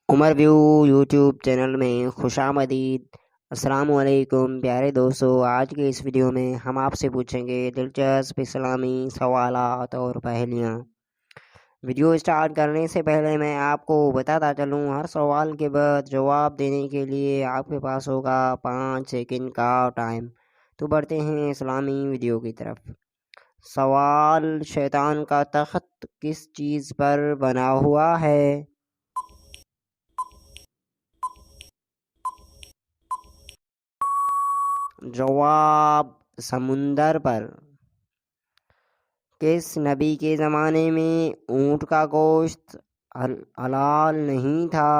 عمر view YouTube channel میں خوش آمدید۔ السلام علیکم پیارے دوستو، آج کے اس ویڈیو میں ہم آپ سے پوچھیں گے دلچسپ اسلامی سوالات اور پہلیاں۔ ویڈیو اسٹارٹ کرنے سے پہلے میں آپ کو بتاتا چلوں، ہر سوال کے بعد جواب دینے کے لیے آپ کے پاس ہوگا 5 سیکنڈ کا ٹائم۔ تو بڑھتے ہیں اسلامی ویڈیو کی طرف۔ سوال: شیطان کا تخت کس چیز پر بنا ہوا ہے؟ جواب: سمندر پر۔ کس نبی کے زمانے میں اونٹ کا گوشت حلال نہیں تھا؟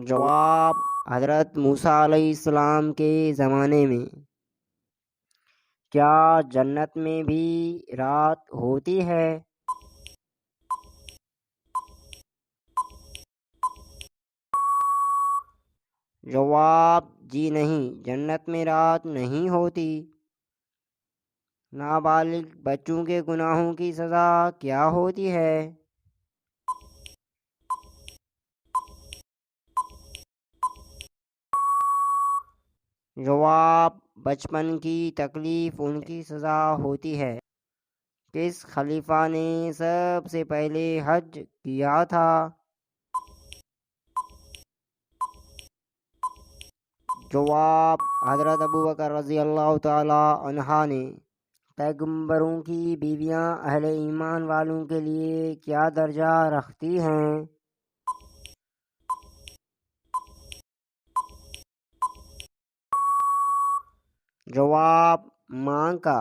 جواب: حضرت موسیٰ علیہ السلام کے زمانے میں۔ کیا جنت میں بھی رات ہوتی ہے؟ جواب: جی نہیں، جنت میں رات نہیں ہوتی۔ نابالغ بچوں کے گناہوں کی سزا کیا ہوتی ہے؟ جواب: بچپن کی تکلیف ان کی سزا ہوتی ہے۔ کس خلیفہ نے سب سے پہلے حج کیا تھا؟ جواب: حضرت ابوبکر رضی اللہ تعالی عنہ نے۔ پیغمبروں کی بیویاں اہل ایمان والوں کے لیے کیا درجہ رکھتی ہیں؟ جواب: ماں کا۔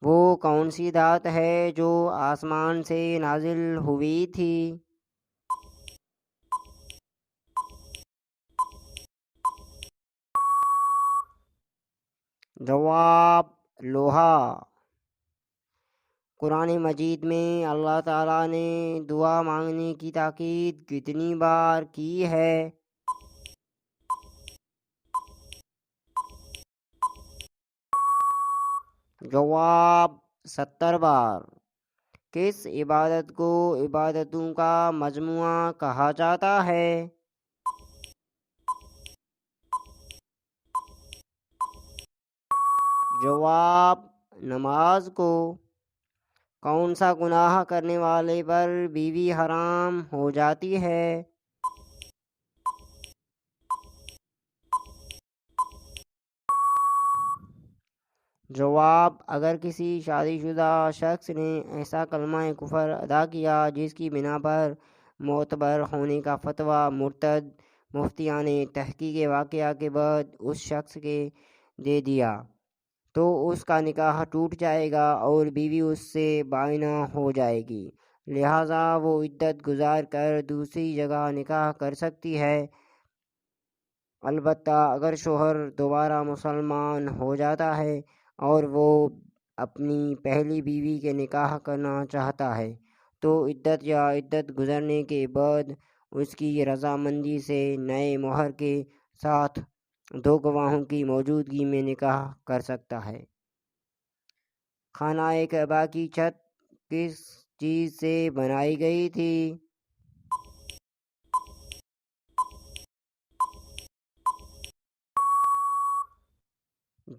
وہ کون سی ذات ہے جو آسمان سے نازل ہوئی تھی؟ جواب: لوہا۔ قرآن مجید میں اللہ تعالیٰ نے دعا مانگنے کی تاکید کتنی بار کی ہے؟ جواب: 70 بار۔ کس عبادت کو عبادتوں کا مجموعہ کہا جاتا ہے؟ جواب: نماز کو۔ کون سا گناہ کرنے والے پر بیوی حرام ہو جاتی ہے؟ جواب: اگر کسی شادی شدہ شخص نے ایسا کلمہ کفر ادا کیا جس کی بنا پر معتبر ہونے کا فتویٰ مرتد مفتیان تحقیق واقعہ کے بعد اس شخص کے دے دیا تو اس کا نکاح ٹوٹ جائے گا اور بیوی اس سے بائنہ ہو جائے گی، لہٰذا وہ عدت گزار کر دوسری جگہ نکاح کر سکتی ہے۔ البتہ اگر شوہر دوبارہ مسلمان ہو جاتا ہے اور وہ اپنی پہلی بیوی کے نکاح کرنا چاہتا ہے تو عدت یا عدت گزرنے کے بعد اس کی رضامندی سے نئے مہر کے ساتھ 2 گواہوں کی موجودگی میں نکاح کر سکتا ہے۔ خانہ کعبہ کی چھت کس چیز سے بنائی گئی تھی؟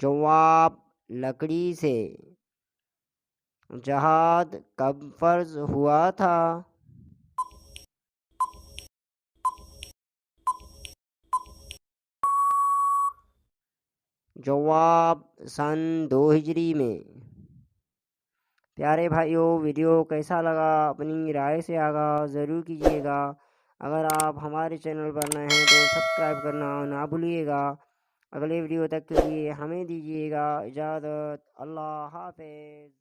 جواب: لکڑی سے۔ جہاد کب فرض ہوا تھا؟ جواب: سن 2 ہجری میں۔ پیارے بھائیوں، ویڈیو کیسا لگا اپنی رائے سے آگاہ ضرور کیجیے گا۔ اگر آپ ہمارے چینل پر نئے ہیں تو سبسکرائب کرنا نہ بھولیے گا۔ اگلے ویڈیو تک کے لیے ہمیں دیجیے گا اجازت۔ اللہ حافظ۔